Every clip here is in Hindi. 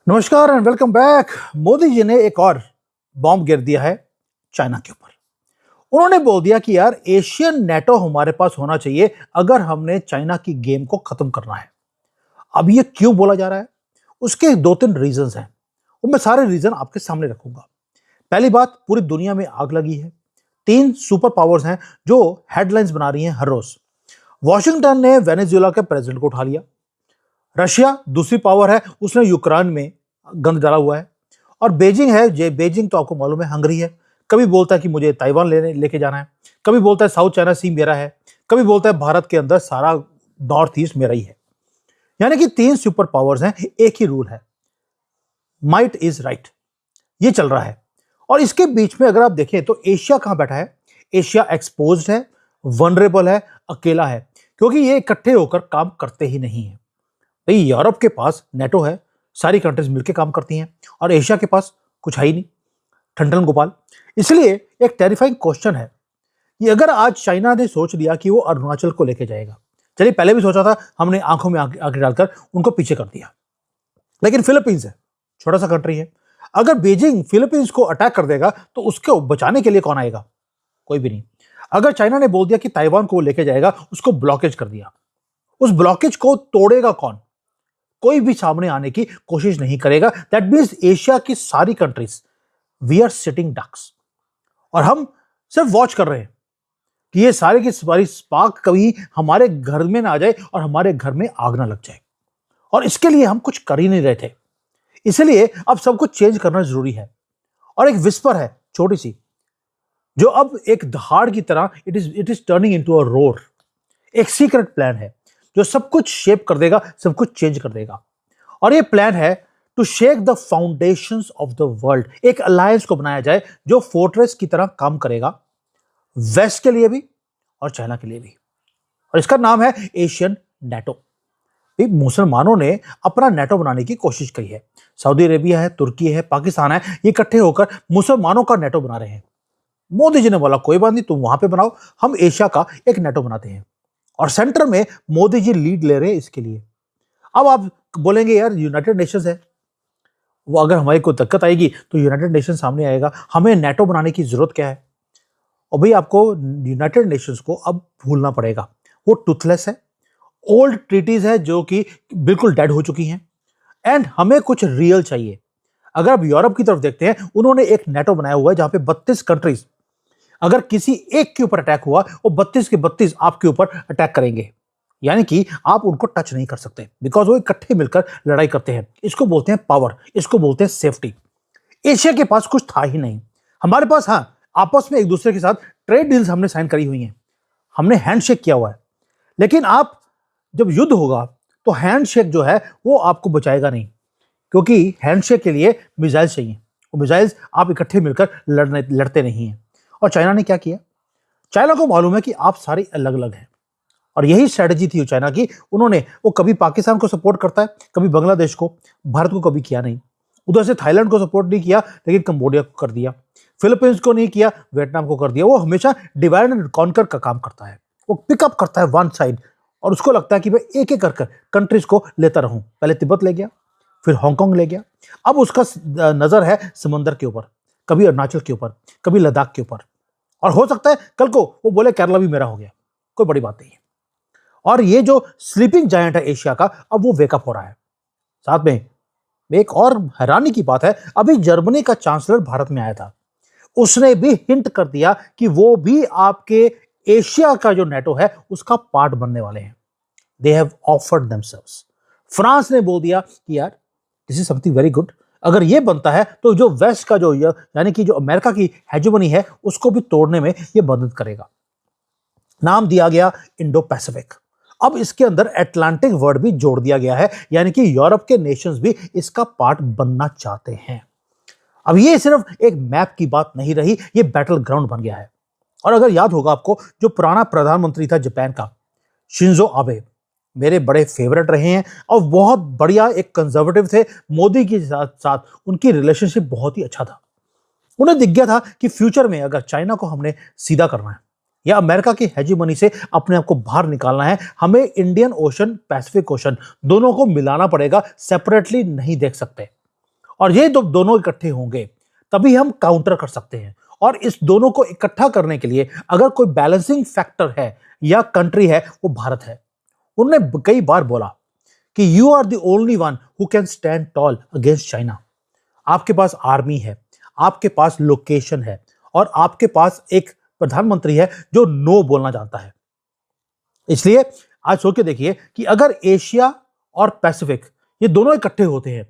नमस्कार and welcome back. Modi ji ने एक और बॉम्ब गिर दिया है चाइना के ऊपर। उन्होंने बोल दिया कि यार एशियन नेटो हमारे पास होना चाहिए अगर हमने चाइना की गेम को खत्म करना है। अब ये क्यों बोला जा रहा है, उसके दो तीन रीजंस हैं और मैं सारे रीजन आपके सामने रखूंगा। पहली बात, पूरी दुनिया में आग लगी है। तीन सुपर पावर्स हैं जो हेडलाइंस बना रही हैं हर रोज। वॉशिंगटन ने वेनेजुएला के प्रेसिडेंट को उठा लिया। रशिया दूसरी पावर है, उसने यूक्रेन में गंद डाला हुआ है। और बेजिंग है, जे बेजिंग तो आपको मालूम है हंगरी है। कभी बोलता है कि मुझे ताइवान लेके जाना है, कभी बोलता है साउथ चाइना सी मेरा है, कभी बोलता है भारत के अंदर सारा नॉर्थ ईस्ट मेरा ही है। यानी कि तीन सुपर पावर्स हैं, एक ही रूल है, माइट इज राइट। ये चल रहा है। और इसके बीच में अगर आप देखें तो एशिया कहां बैठा है? एशिया एक्सपोज्ड है, वनरेबल है, अकेला है, क्योंकि ये इकट्ठे होकर काम करते ही नहीं है। भाई यूरोप के पास नेटो है, सारी कंट्रीज मिलकर काम करती हैं, और एशिया के पास कुछ है ही नहीं, ठंडन गोपाल। इसलिए एक टेरिफाइंग क्वेश्चन है कि अगर आज चाइना ने सोच लिया कि वो अरुणाचल को लेके जाएगा, चलिए पहले भी सोचा था, हमने आंखों में आंखें डालकर उनको पीछे कर दिया, लेकिन फिलीपींस है, छोटा सा कंट्री है। अगर बीजिंग फिलीपींस को अटैक कर देगा तो उसको बचाने के लिए कौन आएगा? कोई भी नहीं। अगर चाइना ने बोल दिया कि ताइवान को लेके जाएगा, उसको ब्लॉकेज कर दिया, उस ब्लॉकेज को तोड़ेगा कौन? कोई भी सामने आने की कोशिश नहीं करेगा। दैट मीन्स एशिया की सारी countries, we are sitting ducks, और हम सिर्फ वॉच कर रहे हैं कि ये सारे की सारी स्पार्क कभी हमारे घर में ना आ जाए और हमारे घर में आग ना लग जाए। और इसके लिए हम कुछ कर ही नहीं रहे थे, इसलिए अब सब कुछ चेंज करना जरूरी है। और एक विस्पर है छोटी सी, जो अब एक दहाड़ की तरह it is turning into a roar. एक सीक्रेट प्लान है जो सब कुछ शेप कर देगा, सब कुछ चेंज कर देगा। और ये प्लान है to shake the foundations of the world. एक अलायंस को बनाया जाए जो फोर्ट्रेस की तरह काम करेगा, वेस्ट के लिए भी और चाइना के लिए भी। और इसका नाम है एशियन नेटो। मुसलमानों ने अपना नेटो बनाने की कोशिश की है। सऊदी अरेबिया है, तुर्की है, पाकिस्तान है, ये इकट्ठे होकर मुसलमानों का नेटो बना रहे हैं। मोदी जी ने बोला कोई बात नहीं, तुम वहां पे बनाओ, हम एशिया का एक नेटो बनाते हैं। और सेंटर में मोदी जी लीड ले रहे हैं इसके लिए। अब आप बोलेंगे यार यूनाइटेड नेशंस है, वो अगर हमारी कोई दिक्कत आएगी तो यूनाइटेड नेशन सामने आएगा, हमें नेटो बनाने की जरूरत क्या है? और भाई आपको यूनाइटेड नेशंस को अब भूलना पड़ेगा, वो टूथलेस है, ओल्ड ट्रीटीज है जो कि बिल्कुल डेड हो चुकी हैं, एंड हमें कुछ रियल चाहिए। अगर आप यूरोप की तरफ देखते हैं, उन्होंने एक नेटो बनाया हुआ है जहां पे 32 कंट्रीज, अगर किसी एक के ऊपर अटैक हुआ वो 32 के 32 आपके ऊपर अटैक करेंगे। यानी कि आप उनको टच नहीं कर सकते, बिकॉज वो इकट्ठे मिलकर लड़ाई करते हैं। इसको बोलते हैं पावर, इसको बोलते हैं सेफ्टी। एशिया के पास कुछ था ही नहीं। हमारे पास हाँ, आपस में एक दूसरे के साथ ट्रेड डील्स हमने साइन करी हुई हैं, हमने हैंडशेक किया हुआ है। लेकिन आप जब युद्ध होगा तो हैंडशेक जो है वो आपको बचाएगा नहीं, क्योंकि हैंडशेक के लिए मिसाइल्स चाहिए। वो मिसाइल्स आप इकट्ठे मिलकर लड़ते नहीं हैं। और चाइना ने क्या किया? चाइना को मालूम है कि आप सारे अलग अलग हैं, और यही स्ट्रेटजी थी चाइना की। उन्होंने वो कभी पाकिस्तान को सपोर्ट करता है, कभी बांग्लादेश को, भारत को कभी किया नहीं। उधर से थाईलैंड को सपोर्ट नहीं किया, लेकिन कंबोडिया को कर दिया। फिलीपींस को नहीं किया, वियतनाम को कर दिया। वो हमेशा डिवाइड एंड कॉन्कर का काम करता है। वो पिकअप करता है वन साइड, और उसको लगता है कि मैं एक एक कर कंट्रीज को लेता रहूं। पहले तिब्बत ले गया, फिर हांगकांग ले गया, अब उसका नजर है समंदर के ऊपर, कभी अरुणाचल के ऊपर, कभी लद्दाख के ऊपर। और हो सकता है कल को वो बोले केरला भी मेरा हो गया, कोई बड़ी बात नहीं है। और ये जो स्लीपिंग जायंट है एशिया का, अब वो वेकअप हो रहा है। साथ में एक और हैरानी की बात है, अभी जर्मनी का चांसलर भारत में आया था, उसने भी हिंट कर दिया कि वो भी आपके एशिया का जो नेटो है उसका पार्ट बनने वाले हैं। They have offered themselves. France ने बोल दिया कि यार this is something very good. अगर ये बनता है तो जो वेस्ट का जो यानी कि जो अमेरिका की हेजेमनी है उसको भी तोड़ने में ये मदद करेगा। नाम दिया गया इंडो पैसिफिक। अब इसके अंदर अटलांटिक वर्ड भी जोड़ दिया गया है, यानी कि यूरोप के नेशंस भी इसका पार्ट बनना चाहते हैं। अब ये सिर्फ एक मैप की बात नहीं रही, ये बैटल ग्राउंड बन गया है। और अगर याद होगा आपको, जो पुराना प्रधानमंत्री था जापान का, शिंजो आबे, मेरे बड़े फेवरेट रहे हैं और बहुत बढ़िया एक कंजर्वेटिव थे। मोदी के साथ साथ उनकी रिलेशनशिप बहुत ही अच्छा था। उन्हें दिख गया था कि फ्यूचर में अगर चाइना को हमने सीधा करना है या अमेरिका की हेजेमनी से अपने आप को बाहर निकालना है, हमें इंडियन ओशन, पैसिफिक ओशन दोनों को मिलाना पड़ेगा, सेपरेटली नहीं देख सकते। और ये जब दोनों इकट्ठे होंगे तभी हम काउंटर कर सकते हैं। और इस दोनों को इकट्ठा करने के लिए अगर कोई बैलेंसिंग फैक्टर है या कंट्री है, वो भारत है। उन्होंने कई बार बोला कि you are the only one who can stand tall against China. आपके पास आर्मी है, आपके पास लोकेशन है, और आपके पास एक प्रधानमंत्री है जो नो बोलना जानता है। इसलिए आज सोच के देखिए कि अगर एशिया और पैसिफिक ये दोनों इकट्ठे होते हैं,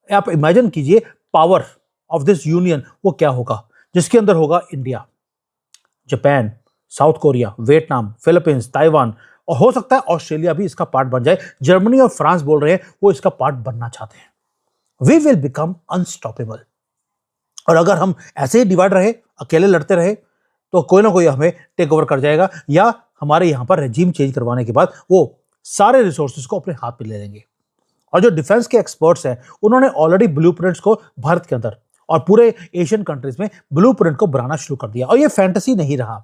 आप इमेजिन कीजिए पावर ऑफ दिस यूनियन वो क्या होगा, जिसके अंदर होगा India, Japan, south Korea, Vietnam, Philippines, Taiwan, और हो सकता है ऑस्ट्रेलिया भी इसका पार्ट बन जाए। जर्मनी और फ्रांस बोल रहे हैं वो इसका पार्ट बनना चाहते हैं। We will become unstoppable. और अगर हम ऐसे ही डिवाइड रहे, अकेले लड़ते रहे, तो कोई ना कोई हमें टेक ओवर कर जाएगा, या हमारे यहां पर रेजिम चेंज करवाने के बाद वो सारे रिसोर्सेज को अपने हाथ में ले लेंगे। और जो डिफेंस के एक्सपर्ट्स हैं उन्होंने ऑलरेडी ब्लूप्रिंट्स को भारत के अंदर और पूरे एशियन कंट्रीज में ब्लूप्रिंट को बनाना शुरू कर दिया। और ये फैंटेसी नहीं रहा,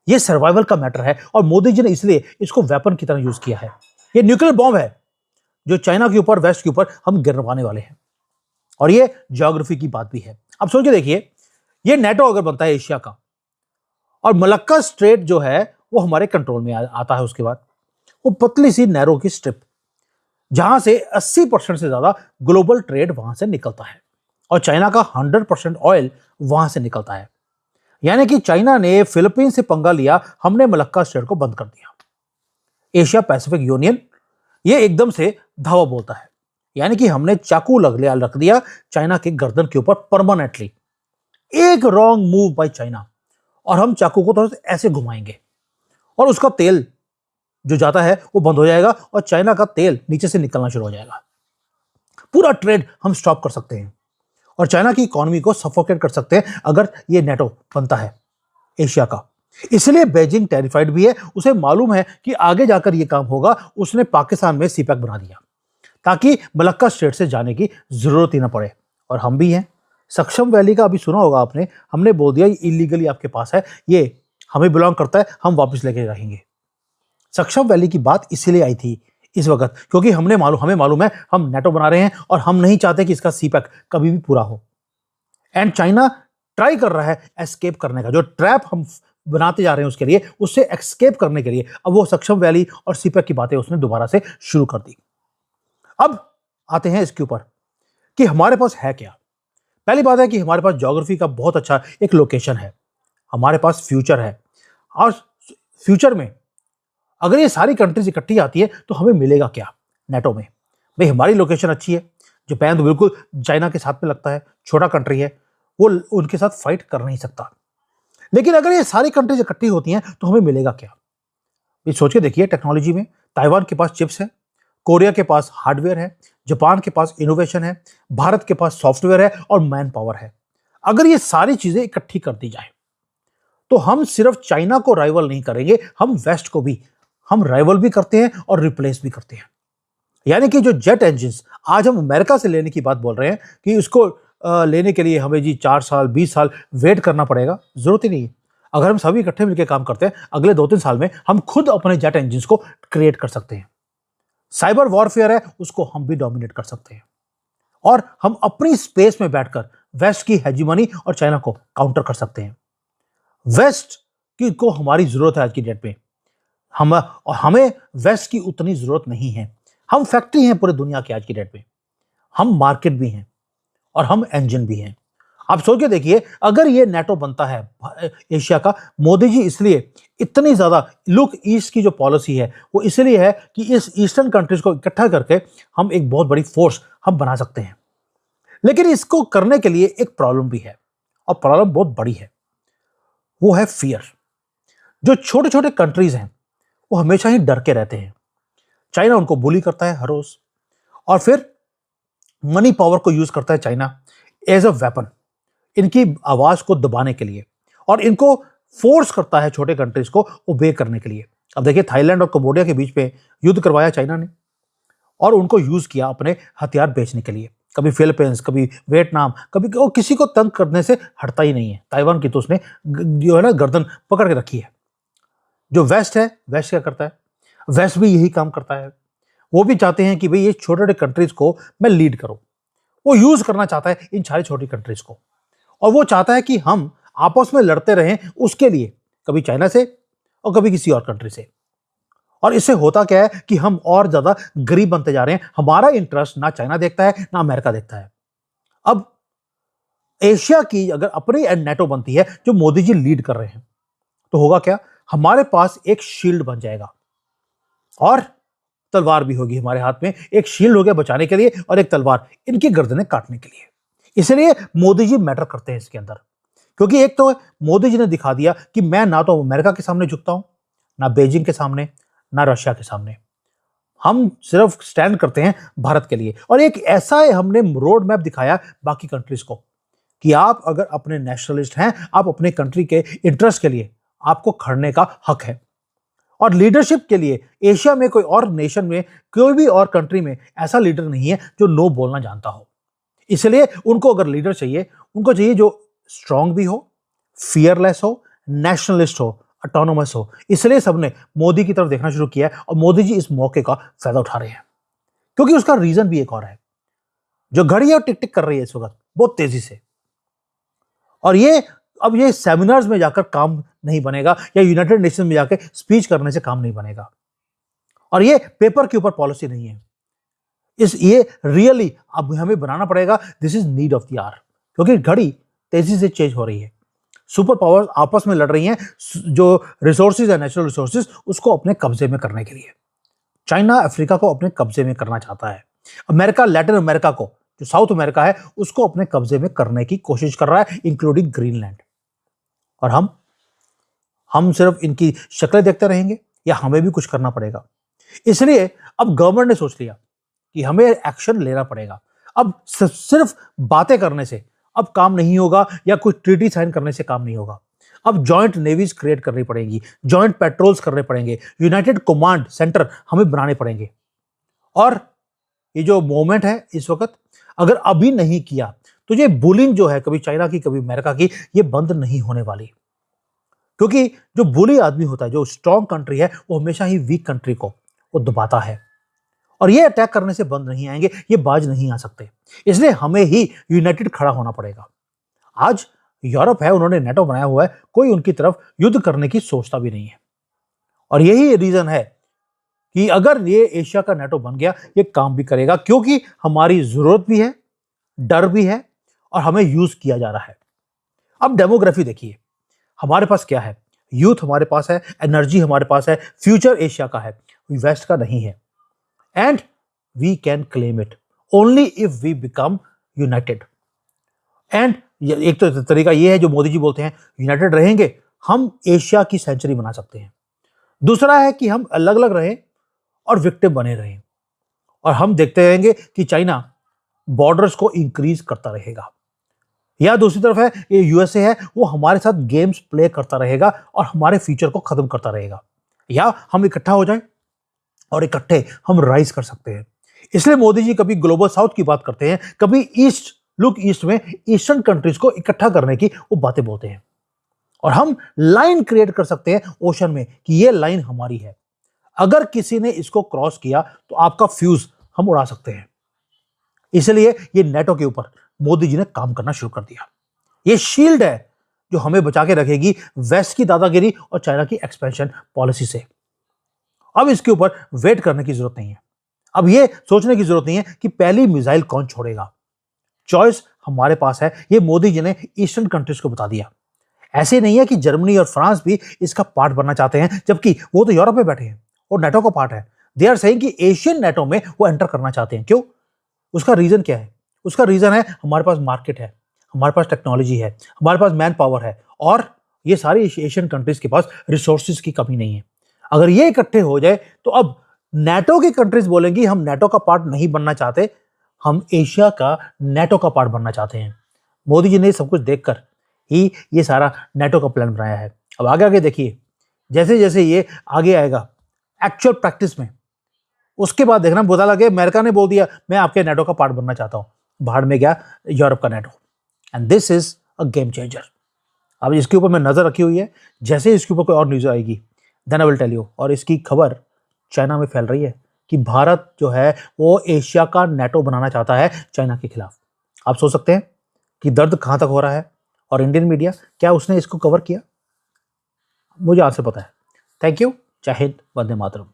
ये सर्वाइवल का मैटर है। और मोदी जी ने इसलिए इसको वेपन की तरह यूज किया है। ये न्यूक्लियर बॉम्ब है जो चाइना के ऊपर, वेस्ट के ऊपर हम गिरवाने वाले हैं। और ये ज्योग्राफी की बात भी है। अब सोच के देखिए, ये नेटो अगर बनता है एशिया का, और मलक्का स्ट्रेट जो है वो हमारे कंट्रोल में आता है, उसके बाद वो पतली सी नैरो की स्ट्रिप जहां से 80% से ज्यादा ग्लोबल ट्रेड वहां से निकलता है, और चाइना का 100% ऑयल वहां से निकलता है। यानी कि चाइना ने फिलीपींस से पंगा लिया, हमने मलक्का स्ट्रेट को बंद कर दिया। एशिया पैसिफिक यूनियन ये एकदम से धावा बोलता है, यानी कि हमने चाकू रख दिया चाइना के गर्दन के ऊपर परमानेंटली। एक रॉन्ग मूव बाय चाइना और हम चाकू को थोड़ा सा ऐसे घुमाएंगे, और उसका तेल जो जाता है वो बंद हो जाएगा, और चाइना का तेल नीचे से निकलना शुरू हो जाएगा। पूरा ट्रेड हम स्टॉप कर सकते हैं, और चाइना की इकोनॉमी को सफोकेट कर सकते हैं अगर ये नेटो बनता है एशिया का। इसलिए बीजिंग टेरिफाइड भी है। उसे मालूम है कि आगे जाकर ये काम होगा। उसने पाकिस्तान में सीपैक बना दिया ताकि मलक्का स्ट्रेट से जाने की जरूरत ही ना पड़े। और हम भी हैं, सक्षम वैली का अभी सुना होगा आपने, हमने बोल दिया ये इलीगली आपके पास है, ये हमें बिलोंग करता है, हम वापस लेके रहेंगे। सक्षम वैली की बात इसीलिए आई थी इस वक्त क्योंकि हमें मालूम है हम नेटो बना रहे हैं, और हम नहीं चाहते कि इसका सीपैक कभी भी पूरा हो। एंड चाइना ट्राई कर रहा है एस्केप करने का, जो ट्रैप हम बनाते जा रहे हैं उसके लिए, उससे एस्केप करने के लिए अब वो सक्षम वैली और सीपैक की बातें उसने दोबारा से शुरू कर दी। अब आते हैं इसके ऊपर कि हमारे पास है क्या। पहली बात है कि हमारे पास ज्योग्राफी का बहुत अच्छा एक लोकेशन है, हमारे पास फ्यूचर है, और फ्यूचर में अगर ये सारी कंट्रीज इकट्ठी आती है तो हमें मिलेगा क्या नेटो में। भाई हमारी लोकेशन अच्छी है, जापान तो बिल्कुल चाइना के साथ में लगता है, छोटा कंट्री है, वो उनके साथ फाइट कर नहीं सकता। लेकिन अगर ये सारी कंट्रीज इकट्ठी होती हैं तो हमें मिलेगा क्या। ये सोच के देखिए, टेक्नोलॉजी में ताइवान के पास चिप्स है, कोरिया के पास हार्डवेयर है, जापान के पास इनोवेशन है, भारत के पास सॉफ्टवेयर है और मैन पावर है। अगर ये सारी चीजें इकट्ठी कर दी जाए तो हम सिर्फ चाइना को राइवल नहीं करेंगे, हम वेस्ट को भी हम राइवल भी करते हैं और रिप्लेस भी करते हैं। यानी कि जो जेट इंजन आज हम अमेरिका से लेने की बात बोल रहे हैं कि उसको लेने के लिए हमें जी 4 साल 20 साल वेट करना पड़ेगा, जरूरत ही नहीं है। अगर हम सभी इकट्ठे मिलकर काम करते हैं, अगले 2-3 साल में हम खुद अपने जेट इंजन को क्रिएट कर सकते हैं। साइबर वॉरफेयर है, उसको हम भी डोमिनेट कर सकते हैं, और हम अपनी स्पेस में बैठकर वेस्ट की हेजीमनी और चाइना को काउंटर कर सकते हैं। वेस्ट की को हमारी जरूरत है आज की डेट में, हमें वेस्ट की उतनी जरूरत नहीं है। हम फैक्ट्री हैं पूरी दुनिया की आज की डेट में, हम मार्केट भी हैं और हम इंजन भी हैं। आप सोच के देखिए, अगर ये नेटो बनता है एशिया का, मोदी जी इसलिए इतनी ज्यादा लुक ईस्ट की जो पॉलिसी है वो इसलिए है कि इस ईस्टर्न कंट्रीज को इकट्ठा करके हम एक बहुत बड़ी फोर्स हम बना सकते हैं। लेकिन इसको करने के लिए एक प्रॉब्लम भी है, और प्रॉब्लम बहुत बड़ी है, वो है फियर। जो छोटे छोटे कंट्रीज हैं वो हमेशा ही डर के रहते हैं। चाइना उनको बुली करता है हर रोज, और फिर मनी पावर को यूज करता है चाइना एज अ वेपन इनकी आवाज को दबाने के लिए, और इनको फोर्स करता है छोटे कंट्रीज को ओबे करने के लिए। अब देखिए, थाईलैंड और कंबोडिया के बीच में युद्ध करवाया चाइना ने, और उनको यूज किया अपने हथियार बेचने के लिए। कभी फिलीपींस, कभी वियतनाम, कभी वो किसी को तंग करने से हटता ही नहीं है। ताइवान की तो उसने जो है ना गर्दन पकड़ के रखी है। जो वेस्ट है, वेस्ट क्या करता है, वेस्ट भी यही काम करता है। वो भी चाहते हैं कि भाई ये छोटे छोटे कंट्रीज को मैं लीड करूं। वो यूज करना चाहता है इन सारी छोटी कंट्रीज को, और वो चाहता है कि हम आपस में लड़ते रहें उसके लिए, कभी चाइना से और कभी किसी और कंट्री से। और इससे होता क्या है कि हम और ज्यादा गरीब बनते जा रहे हैं। हमारा इंटरेस्ट ना चाइना देखता है ना अमेरिका देखता है। अब एशिया की अगर अपनी नेटो बनती है जो मोदी जी लीड कर रहे हैं, तो होगा क्या, हमारे पास एक शील्ड बन जाएगा और तलवार भी होगी हमारे हाथ में। एक शील्ड हो गया बचाने के लिए और एक तलवार इनकी गर्दनें काटने के लिए। इसलिए मोदी जी मैटर करते हैं इसके अंदर, क्योंकि एक तो मोदी जी ने दिखा दिया कि मैं ना तो अमेरिका के सामने झुकता हूं, ना बीजिंग के सामने, ना रशिया के सामने। हम सिर्फ स्टैंड करते हैं भारत के लिए। और एक ऐसा हमने रोड मैप दिखाया बाकी कंट्रीज को कि आप अगर अपने नेशनलिस्ट हैं, आप अपने कंट्री के इंटरेस्ट के लिए आपको खड़ने का हक है। और लीडरशिप के लिए एशिया में कोई और नेशन में, कोई भी और कंट्री में ऐसा लीडर नहीं है जो नो बोलना जानता हो। इसलिए उनको अगर लीडर चाहिए, उनको चाहिए जो स्ट्रांग भी हो, फियरलेस हो, नेशनलिस्ट हो, ऑटोनोमस हो। इसलिए सबने मोदी की तरफ देखना शुरू किया है और मोदी जी इस मौके का फायदा उठा रहे हैं, क्योंकि उसका रीजन भी एक और है। जो घड़ी है टिक टिक कर रही है इस वक्त बहुत तेजी से, और अब ये सेमिनार्स में जाकर काम नहीं बनेगा या यूनाइटेड नेशन में जाकर स्पीच करने से काम नहीं बनेगा, और ये पेपर के ऊपर पॉलिसी नहीं है। ये रियली अब हमें बनाना पड़ेगा। This is need of the hour, क्योंकि घड़ी तेजी से चेंज हो रही है। सुपर पावर्स आपस में लड़ रही हैं जो रिसोर्सेज है, नेचुरल रिसोर्सेज, उसको अपने कब्जे में करने के लिए। चाइना अफ्रीका को अपने कब्जे में करना चाहता है। अमेरिका लैटिन अमेरिका को, जो साउथ अमेरिका है, उसको अपने कब्जे में करने की कोशिश कर रहा है, इंक्लूडिंग ग्रीनलैंड। और हम सिर्फ इनकी शक्लें देखते रहेंगे या हमें भी कुछ करना पड़ेगा? इसलिए अब गवर्नमेंट ने सोच लिया कि हमें एक्शन लेना पड़ेगा। अब सिर्फ बातें करने से अब काम नहीं होगा या कोई ट्रीटी साइन करने से काम नहीं होगा। अब जॉइंट नेवीज क्रिएट करनी पड़ेगी, जॉइंट पेट्रोल्स करने पड़ेंगे, यूनाइटेड कमांड सेंटर हमें बनाने पड़ेंगे। और ये जो मूवमेंट है इस वक्त, अगर अभी नहीं किया तो ये बुलिंग जो है, कभी चाइना की कभी अमेरिका की, ये बंद नहीं होने वाली। क्योंकि जो बुली आदमी होता है, जो स्ट्रॉन्ग कंट्री है, वो हमेशा ही वीक कंट्री को वो दबाता है, और ये अटैक करने से बंद नहीं आएंगे, ये बाज नहीं आ सकते। इसलिए हमें ही यूनाइटेड खड़ा होना पड़ेगा। आज यूरोप है, उन्होंने नेटो बनाया हुआ है, कोई उनकी तरफ युद्ध करने की सोचता भी नहीं है। और यही रीजन है कि अगर ये एशिया का नेटो बन गया, ये काम भी करेगा, क्योंकि हमारी जरूरत भी है, डर भी है, और हमें यूज किया जा रहा है। अब डेमोग्राफी देखिए, हमारे पास क्या है, यूथ हमारे पास है, एनर्जी हमारे पास है, फ्यूचर एशिया का है, वेस्ट का नहीं है। And we can claim it only if we become united. And एक तो तरीका ये है जो मोदी जी बोलते हैं, यूनाइटेड रहेंगे हम एशिया की सेंचुरी बना सकते हैं। दूसरा है कि हम अलग अलग रहें और विक्टिम बने रहें, और हम देखते रहेंगे कि चाइना बॉर्डर्स को इंक्रीज करता रहेगा, या दूसरी तरफ है ये यूएसए है, वो हमारे साथ गेम्स प्ले करता रहेगा और हमारे फ्यूचर को खत्म करता रहेगा। या हम इकट्ठा हो जाएं और इकट्ठे हम राइज कर सकते हैं। इसलिए मोदी जी कभी ग्लोबल साउथ की बात करते हैं, कभी ईस्ट लुक ईस्ट में ईस्टर्न कंट्रीज को इकट्ठा करने की वो बातें बोलते हैं। और हम लाइन क्रिएट कर सकते हैं ओशन में कि ये लाइन हमारी है, अगर किसी ने इसको क्रॉस किया तो आपका फ्यूज हम उड़ा सकते हैं। इसलिए ये नेटो के ऊपर मोदी जी ने काम करना शुरू कर दिया। ये शील्ड है जो हमें बचा के रखेगी वेस्ट की दादागिरी और चाइना की एक्सपेंशन पॉलिसी से। अब इसके ऊपर वेट करने की जरूरत नहीं है, अब ये सोचने की जरूरत नहीं है कि पहली मिसाइल कौन छोड़ेगा। चॉइस हमारे पास है, ये मोदी जी ने ईस्टर्न कंट्रीज को बता दिया। ऐसे नहीं है कि जर्मनी और फ्रांस भी इसका पार्ट बनना चाहते हैं, जबकि वो तो यूरोप में बैठे हैं और नेटो का पार्ट है। दे आर सेइंग कि एशियन नेटो में वो एंटर करना चाहते हैं। क्यों? उसका रीजन क्या है? उसका रीजन है हमारे पास मार्केट है, हमारे पास टेक्नोलॉजी है, हमारे पास मैन पावर है, और ये सारी एशियन कंट्रीज के पास रिसोर्सेज की कमी नहीं है। अगर ये इकट्ठे हो जाए तो अब नेटो की कंट्रीज बोलेंगी हम नेटो का पार्ट नहीं बनना चाहते, हम एशिया का नेटो का पार्ट बनना चाहते हैं। मोदी जी ने सब कुछ देखकर ही ये सारा नेटो का प्लान बनाया है। अब आगे आगे देखिए, जैसे जैसे ये आगे आएगा एक्चुअल प्रैक्टिस में, उसके बाद देखना पता लगे अमेरिका ने बोल दिया मैं आपके नेटो का पार्ट बनना चाहता हूं, भाड़ में गया यूरोप का NATO. And this is a game changer. अब इसके ऊपर मैं नजर रखी हुई है, जैसे इसके ऊपर कोई और न्यूज आएगी then I will tell you. और इसकी खबर चाइना में फैल रही है कि भारत जो है वो एशिया का नेटो बनाना चाहता है चाइना के खिलाफ। आप सोच सकते हैं कि दर्द कहां तक हो रहा है, और इंडियन मीडिया क्या उसने इसको कवर किया? मुझे आपसे पता है। Thank you. जय हिंद, वंदे मातरम।